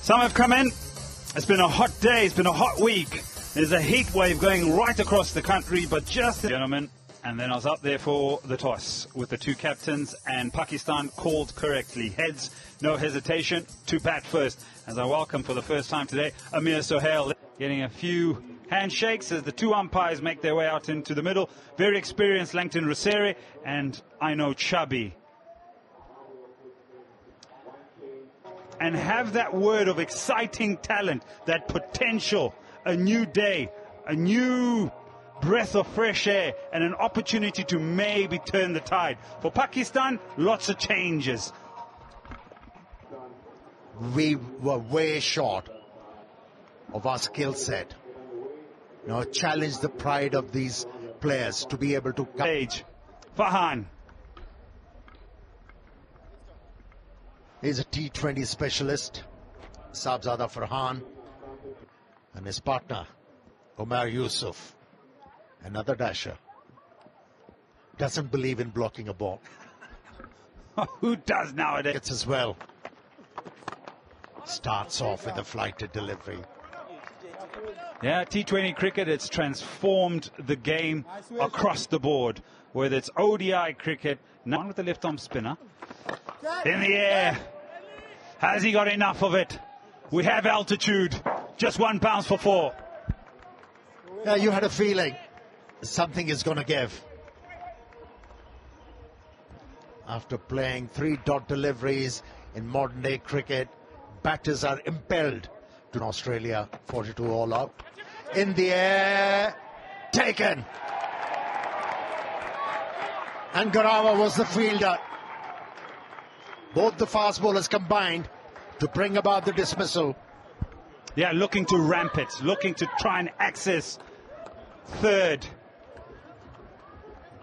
Some have come in. It's been a hot day. It's been a hot week. There's a heat wave going right across the country, but just, gentlemen, and then I was up there for the toss with the two captains, and Pakistan called correctly. Heads, no hesitation, to bat first. As I welcome for the first time today, Amir Sohail, getting a few handshakes as the two umpires make their way out into the middle. Very experienced Langton Ruseri and I know Chubby. And have that word of exciting talent, that potential, a new day, a new breath of fresh air, and an opportunity to maybe turn the tide. For Pakistan, lots of changes. We were way short of our skill set. Challenge the pride of these players to be able to come. Farhan. He's a T20 specialist, Sabzada Farhan, and his partner, Omar Yusuf, another dasher. Doesn't believe in blocking a ball. Who does nowadays? It's as well. Starts off with a flighted delivery. Yeah, T20 cricket, it's transformed the game across the board. Whether it's ODI cricket, now with the left arm spinner. In the air. Has he got enough of it? We have altitude. Just 1 bounce for 4. Yeah, you had a feeling something is going to give. After playing 3-dot deliveries in modern day cricket, batters are impelled to Australia. 42 all out. In the air, taken. And Garawa was the fielder. Both the fast bowlers combined to bring about the dismissal. Yeah, looking to ramp it, looking to try and access third.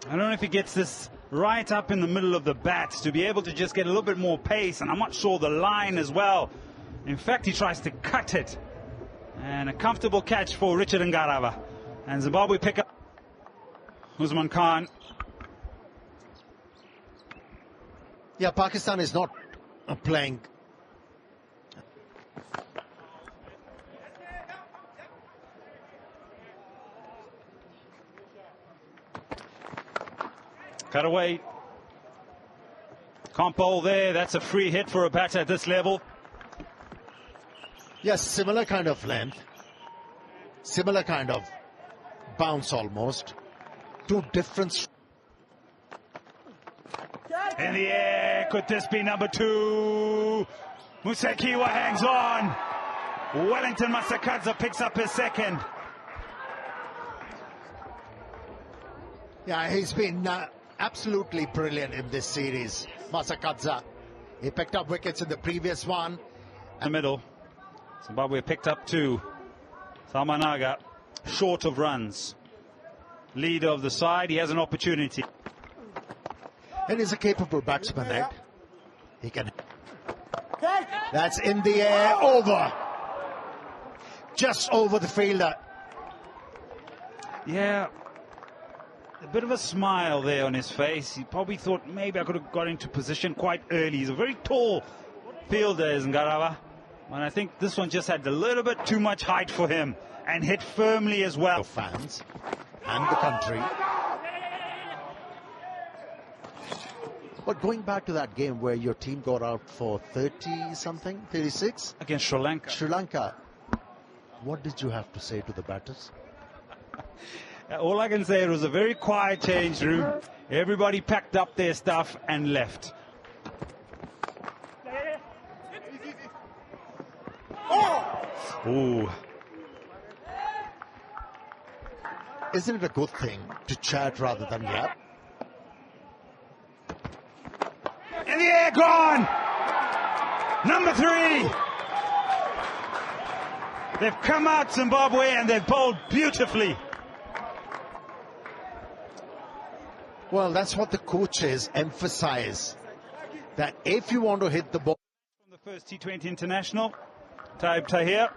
I don't know if he gets this right up in the middle of the bat to be able to just get a little bit more pace, and I'm not sure the line as well. In fact, he tries to cut it. And a comfortable catch for Richard Ngarawa. And Zimbabwe pick up Usman Khan. Yeah, Pakistan is not playing. Cut away. Can't bowl there. That's a free hit for a batter at this level. Yes, similar kind of length. Similar kind of bounce almost. Two different. In the air, could this be number 2? Musekiwa hangs on. Wellington Masakadza picks up his second. Yeah, he's been absolutely brilliant in this series, Masakadza. He picked up wickets in the previous one. In the middle, Zimbabwe picked up 2. Salmanaga, short of runs. Leader of the side, he has an opportunity. And he's a capable batsman, Ed. He can. That's in the air, over. Just over the fielder. Yeah. A bit of a smile there on his face. He probably thought maybe I could have got into position quite early. He's a very tall fielder, is Ngarawa. And I think this one just had a little bit too much height for him and hit firmly as well. Fans and the country. But going back to that game where your team got out for 30-something, 36? Against Sri Lanka. Sri Lanka. What did you have to say to the batters? All I can say, it was a very quiet change room. Everybody packed up their stuff and left. Ooh. Isn't it a good thing to chat rather than yap? In the air, gone! Number 3! They've come out, Zimbabwe, and they've bowled beautifully. Well, that's what the coaches emphasize. That if you want to hit the ball. From the first T20 international, Taib Tahir.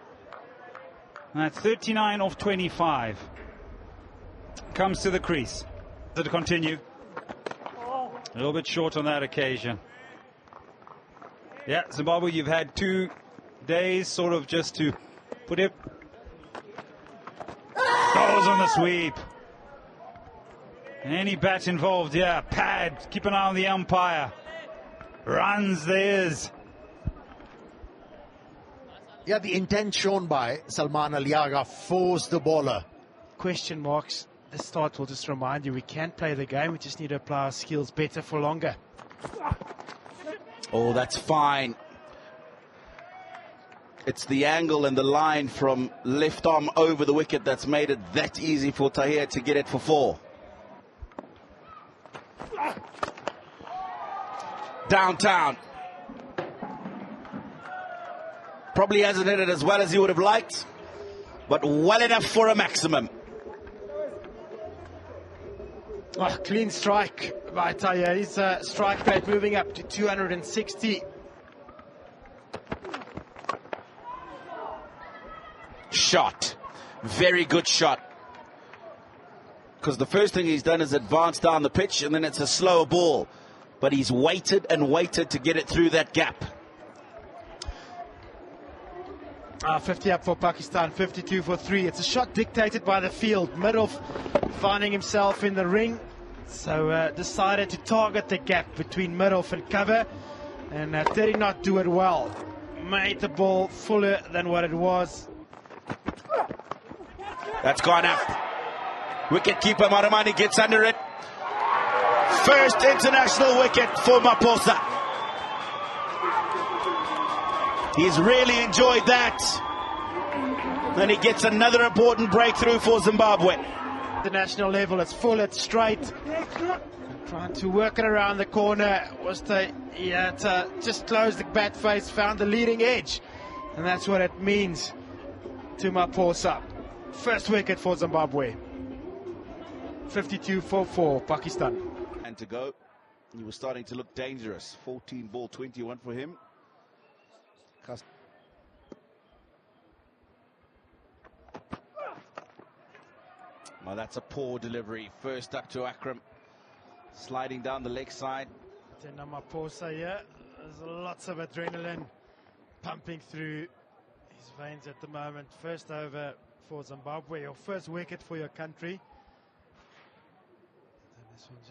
And that's 39 off 25. Comes to the crease. To continue. A little bit short on that occasion. Yeah, Zimbabwe, you've had 2 days sort of just to put it. Goes on the sweep. Any bat involved, yeah. Pad, keep an eye on the umpire. Runs, there is. Yeah, the intent shown by Salman Aliaga forced the bowler. Question marks. The start will just remind you we can play the game. We just need to apply our skills better for longer. Oh, that's fine. It's the angle and the line from left arm over the wicket that's made it that easy for Tahir to get it for 4. Downtown. Probably hasn't hit it as well as he would have liked, but well enough for a maximum. Oh, clean strike by Tahir. His strike rate moving up to 260. Shot. Very good shot. Because the first thing he's done is advance down the pitch, and then it's a slower ball. But he's waited and waited to get it through that gap. 50 up for Pakistan, 52 for 3. It's a shot dictated by the field. Middle finding himself in the ring. So decided to target the gap between Middle and cover. And did he not do it well? Made the ball fuller than what it was. That's gone up. Wicket-keeper Maramani gets under it. First international wicket for Maposa. He's really enjoyed that. And he gets another important breakthrough for Zimbabwe. The national level, it's full, it's straight. Trying to work it around the corner. Just closed the bat face, found the leading edge. And that's what it means to Maposa. First wicket for Zimbabwe. 52 for 4, Pakistan. And to go, he was starting to look dangerous. 14 ball, 21 for him. Well, that's a poor delivery. First up to Akram. Sliding down the leg side. Tena Maposa here. There's lots of adrenaline pumping through his veins at the moment. First over for Zimbabwe. Your first wicket for your country.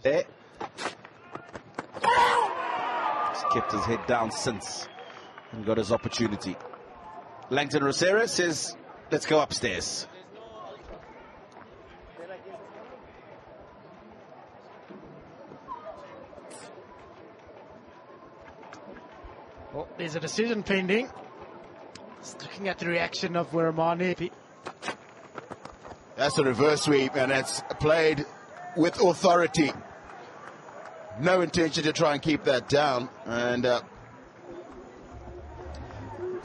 There. He's kept his head down since and got his opportunity. Langton Rosera says, let's go upstairs. Well, there's a decision pending. Just looking at the reaction of Wiramani. That's a reverse sweep, and it's played with authority. No intention to try and keep that down. And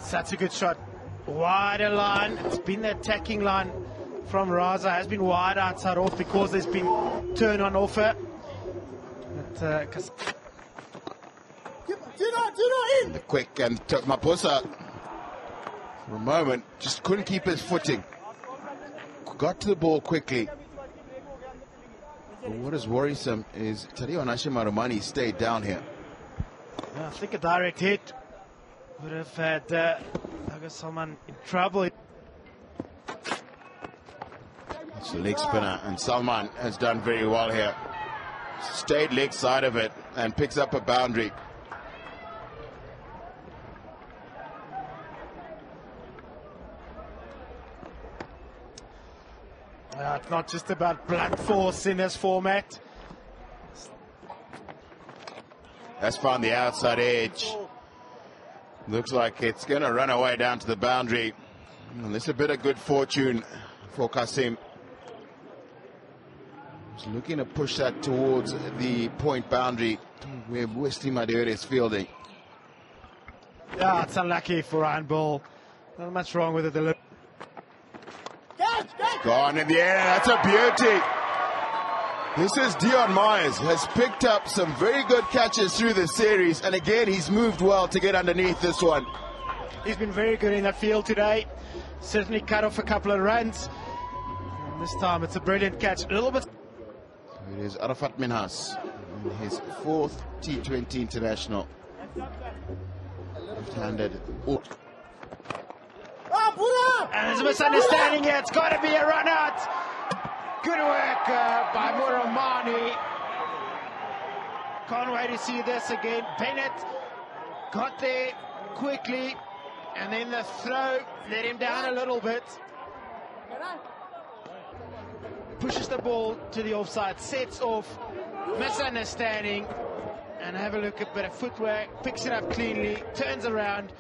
that's a good shot. Wider line. It's been the attacking line from Raza. Has been wide outside off because there's been turn on offer. But, the quick and Maposa, for a moment, just couldn't keep his footing. Got to the ball quickly. But what is worrisome is Tarion Maramani stayed down here. I think a direct hit would have had someone in trouble. It's the leg spinner, and Salman has done very well here. Stayed leg side of it and picks up a boundary. It's not just about blunt force in this format. That's found the outside edge. Looks like it's going to run away down to the boundary. And there's a bit of good fortune for Kasim. He's looking to push that towards the point boundary where Wesley Madere is fielding. Yeah, it's unlucky for Ryan Bull. Not much wrong with it. Gone in the air, that's a beauty. This is Dion Myers, has picked up some very good catches through the series, and again he's moved well to get underneath this one. He's been very good in that field today. Certainly cut off a couple of runs. And this time it's a brilliant catch. A little bit. It is Arafat Minhas, his 4th T20 international. Left-handed. And there's a misunderstanding here. It's got to be a run out. Good work by Muramani. Can't wait to see this again. Bennett got there quickly, and then the throw let him down a little bit. Pushes the ball to the offside, sets off, misunderstanding, and have a look at a bit of footwork, picks it up cleanly, turns around.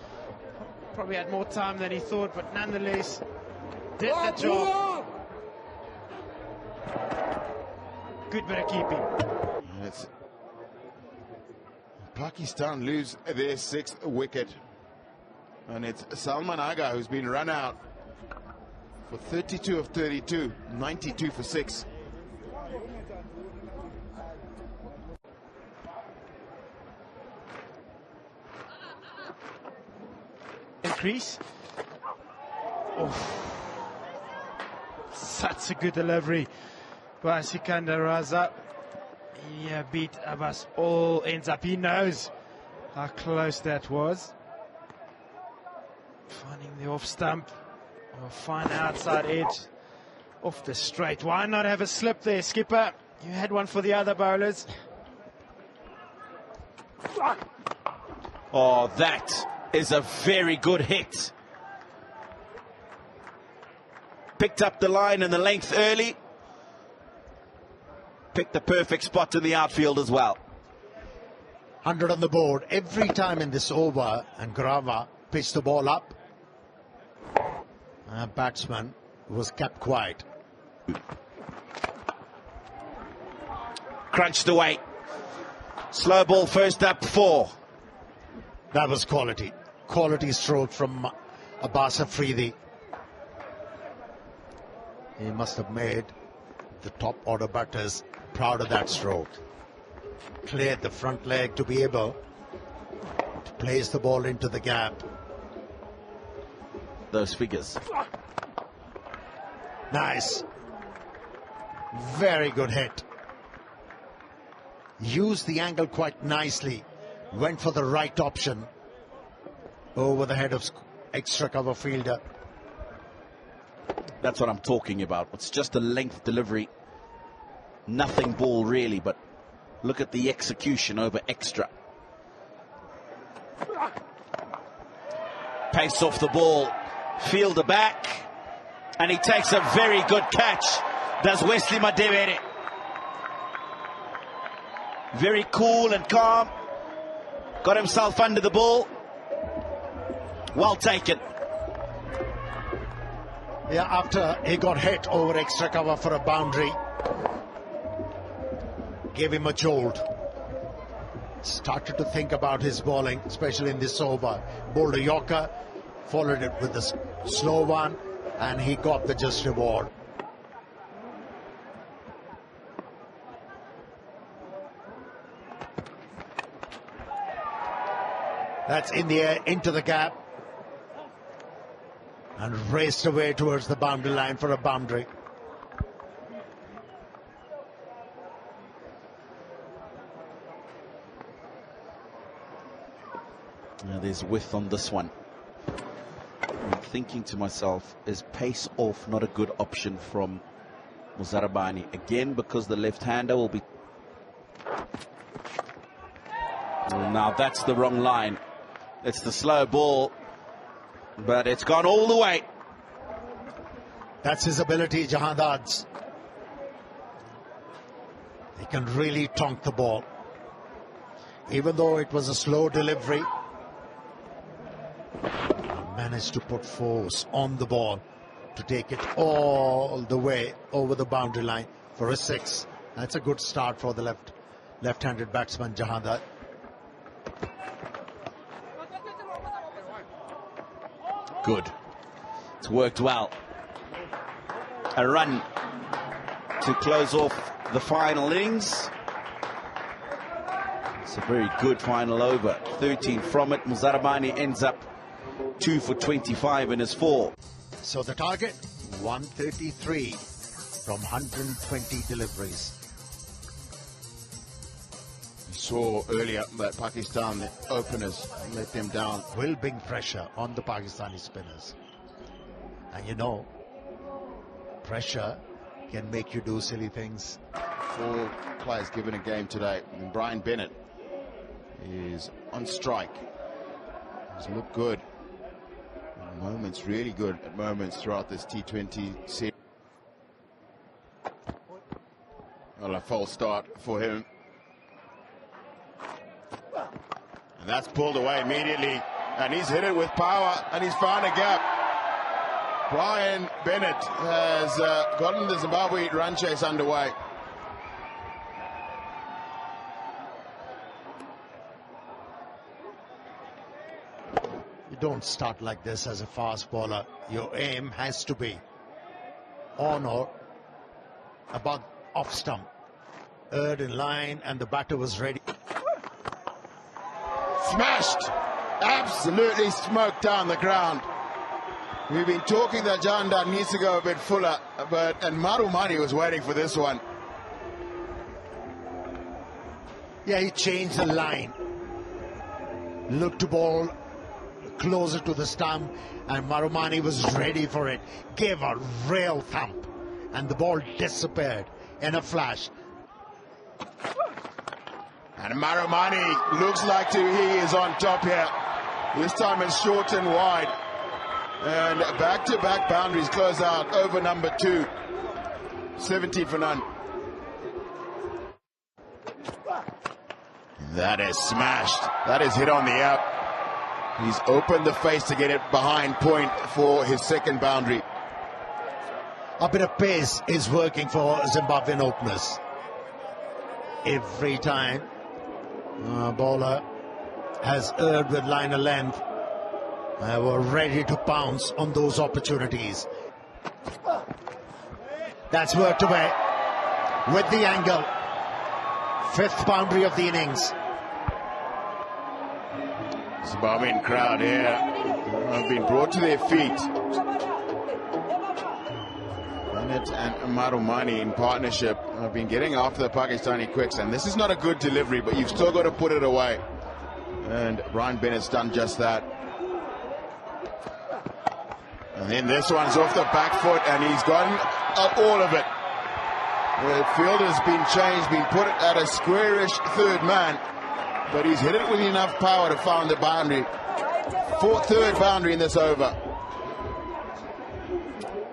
Probably had more time than he thought, but nonetheless did the job. Good bit of keeping. Pakistan lose their 6th wicket, and it's Salman Agha who's been run out for 32 of 32, 92 for 6. Increase. Oh, such a good delivery by Sikandar Raza. He beat Abbas. All ends up. He knows how close that was. Finding the off stump. Or fine outside edge. Off the straight. Why not have a slip there, skipper? You had one for the other bowlers. Oh, that is a very good hit. Picked up the line and the length early. Picked the perfect spot in the outfield as well. 100 on the board every time in this over, and Grava pitched the ball up. Batsman was kept quiet. Crunched away. Slow ball first up 4. That was quality. Quality stroke from Abbas Afridi. He must have made the top order batters proud of that stroke. Cleared the front leg to be able to place the ball into the gap. Those figures. Nice. Very good hit. Used the angle quite nicely. Went for the right option. Over the head of extra cover fielder. That's what I'm talking about. It's just a length delivery. Nothing ball really, but look at the execution over extra. Pace off the ball. Fielder back. And he takes a very good catch. Does Wesley Madebere. Very cool and calm. Got himself under the ball. Well taken. Yeah, after he got hit over extra cover for a boundary, gave him a jolt. Started to think about his bowling, especially in this over. Bowled a Yorker, followed it with a slow one, and he got the just reward. That's in the air, into the gap, and raced away towards the boundary line for a boundary. Now there's width on this one. I'm thinking to myself, is pace off not a good option from Muzarabani? Again, because the left-hander will be... Well, now that's the wrong line. It's the slow ball, but it's gone all the way. That's his ability, Jahandad's. He can really tonk the ball. Even though it was a slow delivery, managed to put force on the ball to take it all the way over the boundary line for a 6. That's a good start for the left-handed batsman, Jahandad. Good. It's worked well. A run to close off the final innings. It's a very good final over. 13 from it. Muzarabani ends up 2 for 25 in his 4. So the target, 133 from 120 deliveries. saw earlier that Pakistan, the openers, let them down. Will bring pressure on the Pakistani spinners. And you know, pressure can make you do silly things. 4 players given a game today, and Brian Bennett is on strike. He's looked good at moments, really good at moments throughout this T20 series. Well, a false start for him. And that's pulled away immediately, and he's hit it with power, and he's found a gap. Brian Bennett has gotten the Zimbabwe run chase underway. You don't start like this as a fast bowler. Your aim has to be on or about off stump. Erred in line, and the batter was ready. Smashed! Absolutely smoked down the ground. We've been talking that Jandan needs to go a bit fuller, and Marumani was waiting for this one. Yeah, he changed the line. Looked to ball closer to the stump, and Marumani was ready for it. Gave a real thump, and the ball disappeared in a flash. And Marumani looks like he is on top here. This time it's short and wide. And back-to-back boundaries close out over number 2. 70 for none. That is smashed. That is hit on the up. He's opened the face to get it behind point for his second boundary. A bit of pace is working for Zimbabwean openers. Every time a bowler has erred with line of length, they were ready to pounce on those opportunities. That's worked away with the angle. 5th boundary of the innings. Zimbabwean crowd here have been brought to their feet. Bennett and Marumani in partnership have been getting after the Pakistani quicks, and this is not a good delivery, but you've still got to put it away. And Brian Bennett's done just that. And then this one's off the back foot, and he's gotten all of it. The field has been changed, been put at a squarish third man, but he's hit it with enough power to find the boundary. Third boundary in this over.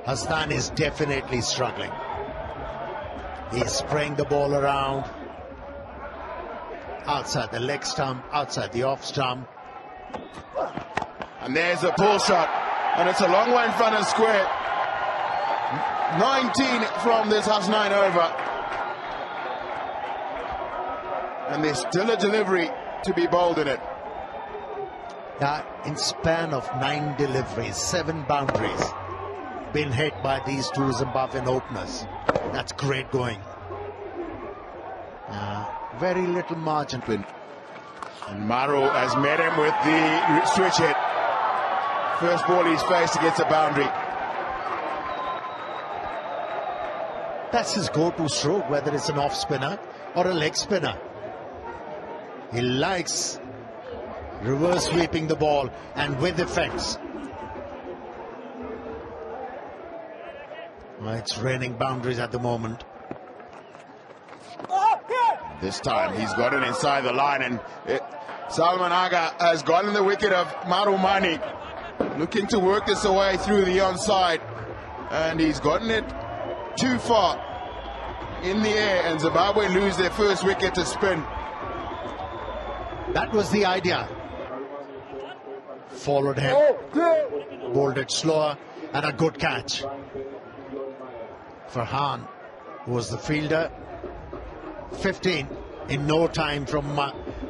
Hassan is definitely struggling. He's spraying the ball around. Outside the leg stump, outside the off stump. And there's a pull shot, and it's a long way in front of square. 19 from this Hasnain over. And there's still a delivery to be bowled in it. In span of 9 deliveries, 7 boundaries been hit by these 2 Zimbabwean openers. That's great going. Very little margin. And Maru has met him with the switch hit. First ball he's faced against a boundary. That's his go-to stroke, whether it's an off spinner or a leg spinner. He likes reverse sweeping the ball and with effects. Well, it's raining boundaries at the moment. This time he's got it inside the line, and Salman Aga has gotten the wicket of Marumani, looking to work this away through the onside, and he's gotten it too far in the air, and Zimbabwe lose their first wicket to spin. That was the idea. Followed him, bowled it slower, and a good catch. Farhan was the fielder. 15 in no time from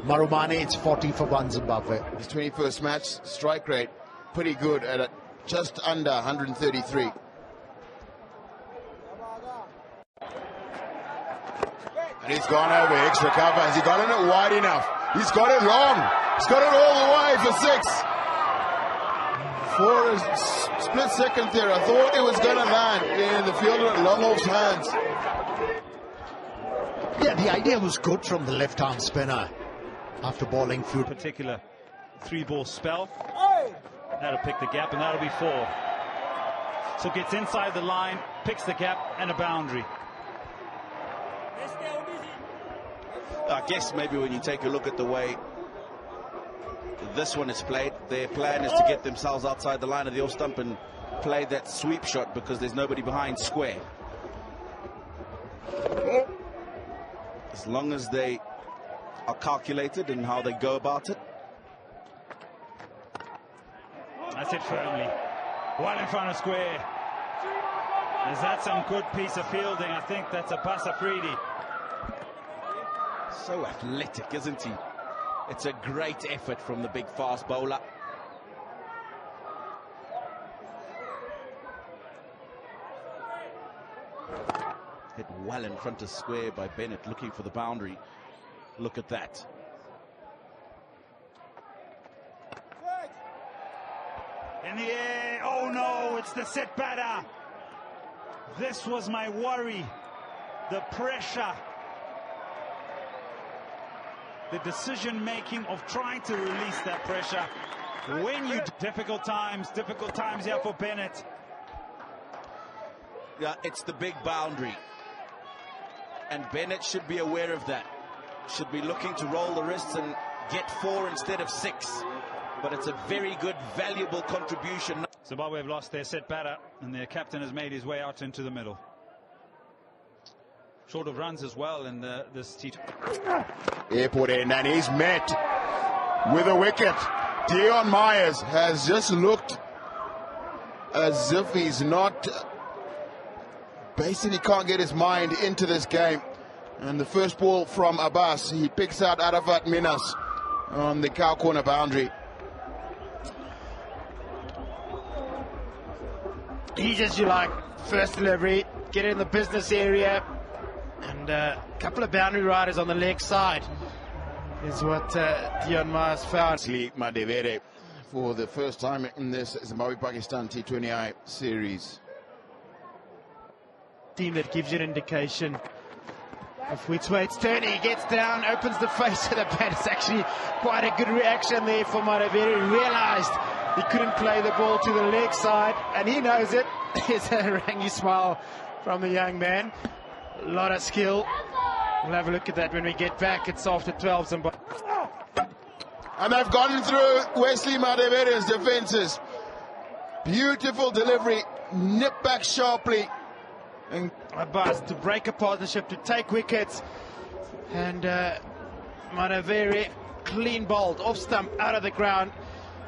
Marumani. It's 40 for 1 Zimbabwe. His 21st match strike rate pretty good at just under 133. And he's gone over extra cover. Has he gotten it wide enough? He's got it long. He's got it all the way for 6. For a split second there, I thought it was going to land in the fielder at Longoff's hands. Yeah, the idea was good from the left-arm spinner after bowling few. Particular 3-ball spell. That'll pick the gap, and that'll be 4. So gets inside the line, picks the gap, and a boundary. I guess maybe when you take a look at the way this one is played, their plan is to get themselves outside the line of the off stump and play that sweep shot because there's nobody behind square. As long as they are calculated in how they go about it. That's it firmly. One in front of square. Is that some good piece of fielding? I think that's a Basafridi. So athletic, isn't he? It's a great effort from the big fast bowler. Hit well in front of square by Bennett, looking for the boundary. Look at that. In the air. Oh no, it's the set batter. This was my worry. The pressure. The decision making of trying to release that pressure. When you difficult times here for Bennett. Yeah, it's the big boundary. And Bennett should be aware of that. Should be looking to roll the wrists and get 4 instead of 6. But it's a very good, valuable contribution. Zimbabwe have lost their set batter, and their captain has made his way out into the middle. Short of runs as well in this T20. Airport end, and he's met with a wicket. Dion Myers has just looked as if he's not, basically can't get his mind into this game. And the first ball from Abbas, he picks out Arafat Minas on the cow corner boundary. He just, you like, first delivery, get in the business area, and a couple of boundary riders on the leg side is what Dion Myers found. Madevere for the first time in this Zimbabwe-Pakistan T20I series. Team that gives you an indication of which way it's turning. He gets down, opens the face of the bat. It's actually quite a good reaction there for Madevere. He realized he couldn't play the ball to the leg side, and he knows it. It's a rangy smile from the young man. A lot of skill. We'll have a look at that when we get back. It's after 12. And they've gotten through Wesley Madevere's defenses. Beautiful delivery, nip back sharply. And Abbas to break a partnership, to take wickets. And Madevere clean bowled, off stump, out of the ground.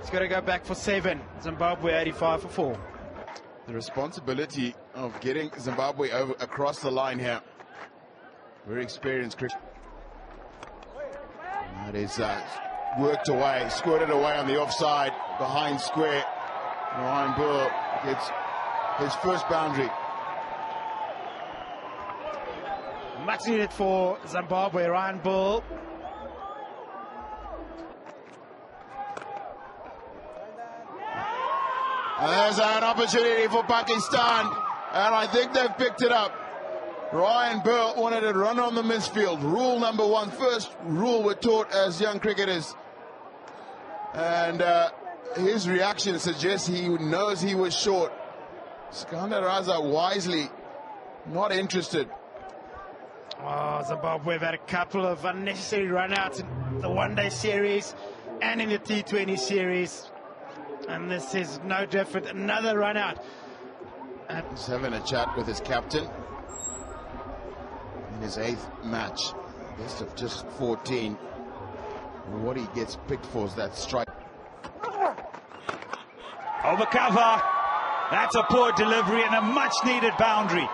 He's got to go back for 7. Zimbabwe 85 for 4. The responsibility of getting Zimbabwe over across the line here. Very experienced cricket. That is worked away, squirted away on the offside, behind square. Ryan Bull gets his first boundary. Much needed for Zimbabwe. Ryan Bull. And there's an opportunity for Pakistan, and I think they've picked it up. Ryan Burl wanted to run on the misfield. Rule number 1, first rule we're taught as young cricketers. And his reaction suggests he knows he was short. Skandar Raza wisely not interested. Oh, Zimbabwe have had a couple of unnecessary run-outs in the one-day series and in the T20 series. And this is no different. Another run-out. He's having a chat with his captain in his 8th match. Best of just 14. And what he gets picked for is that strike. Over cover. That's a poor delivery and a much-needed boundary.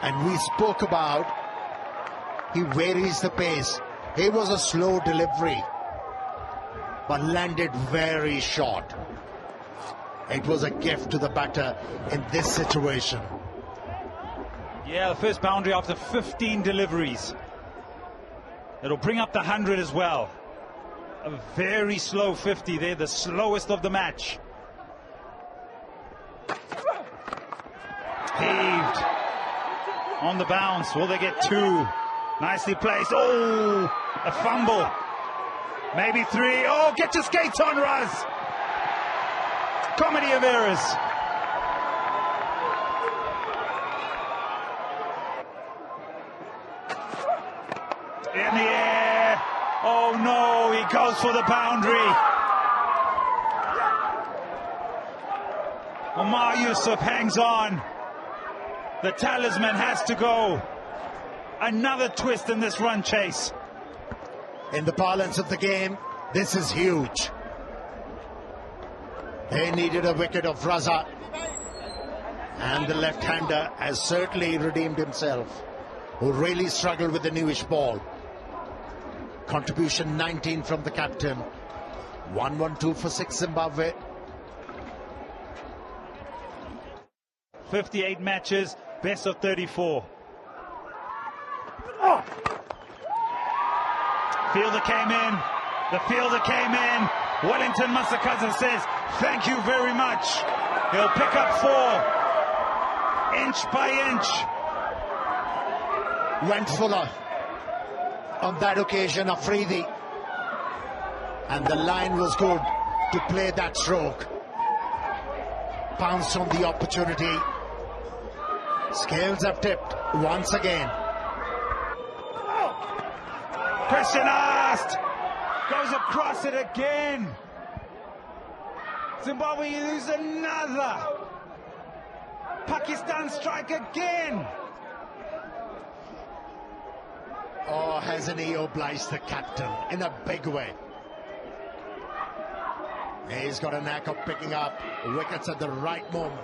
And we spoke about he varies the pace. It was a slow delivery, but landed very short. It was a gift to the batter in this situation. Yeah, the first boundary after 15 deliveries. It'll bring up the 100 as well. A very slow 50 there, the slowest of the match. Heaved. on the bounce. Will they get two? Nicely placed. Oh, a fumble. Maybe three. Oh, get your skates on, Raz. Comedy of errors. In the air. Oh no, he goes for the boundary. Omar Yusuf hangs on. The talisman has to go. Another twist in this run chase. In the parlance of the game, this is huge. They needed a wicket of Raza, and the left-hander has certainly redeemed himself, who really struggled with the newish ball. Contribution 19 from the captain. 1-1-2 for 6 Zimbabwe. 58 matches, best of 34. Fielder came in. The fielder came in. Wellington Masakaza says, thank you very much. He'll pick up 4. Inch by inch. Went fuller on that occasion, Afridi. And the line was good to play that stroke. Pounced on the opportunity. Scales have tipped once again. Question asked. Goes across it again. Zimbabwe lose another. Pakistan strike again. Oh, hasn't he obliged the captain in a big way? He's got a knack of picking up wickets at the right moment.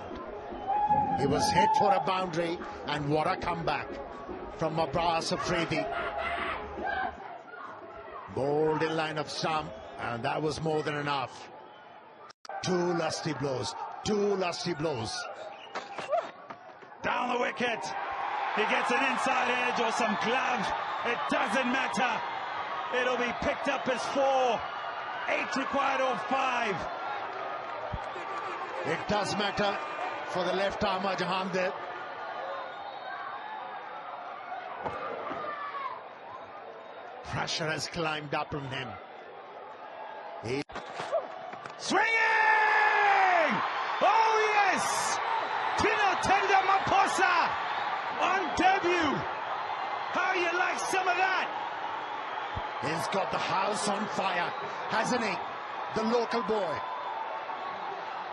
He was hit for a boundary, and what a comeback from Abbas Afridi. Bowled in line of stump, and that was more than enough. 2 lusty blows, 2 lusty blows. Down the wicket. He gets an inside edge or some glove. It doesn't matter. It'll be picked up as 4. 8 required or 5. It does matter for the left armer Jahandir. Pressure has climbed up on him. Swinging! Oh yes! Tino Tenda Maposa on debut. How you like some of that? He's got the house on fire, hasn't he? The local boy.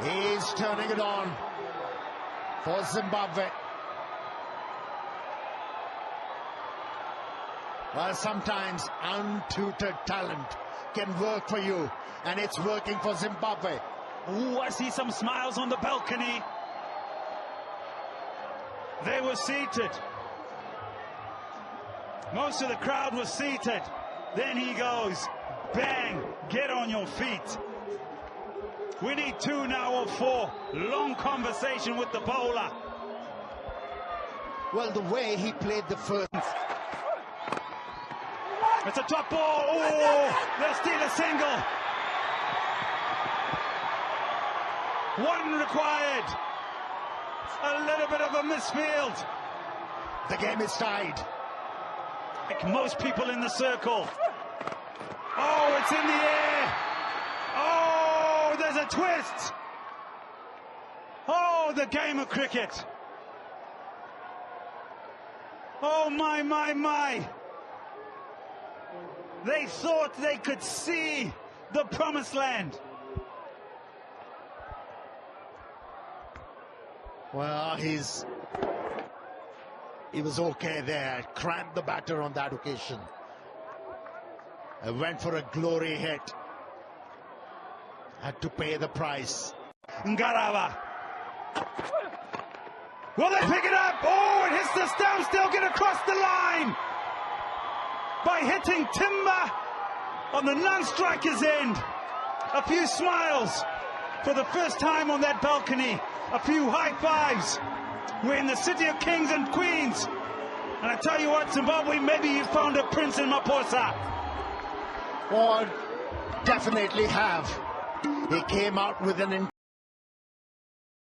He's turning it on for Zimbabwe. Well, sometimes untutored talent can work for you, and it's working for Zimbabwe. Ooh, I see some smiles on the balcony. They were seated. Most of the crowd was seated. Then he goes, bang, get on your feet. We need 2 now or 4. Long conversation with the bowler. Well, the way he played the first... It's a top ball. Oh, they'll steal a single. 1 required. A little bit of a misfield. The game is tied. Like most people in the circle. Oh, it's in the air. Oh, there's a twist. Oh, the game of cricket. Oh, my, my, my. They thought they could see the promised land. Well, he was okay there. Cramped the batter on that occasion. Went for a glory hit. Had to pay the price. Ngarava. Will they pick it up? Oh, it hits the stump. Still get across the line by hitting timber on the non-striker's end. A few smiles for the first time on that balcony. A few high fives. We're in the city of kings and queens. And I tell you what, Zimbabwe, maybe you found a prince in Maposa. Or definitely have. He came out with an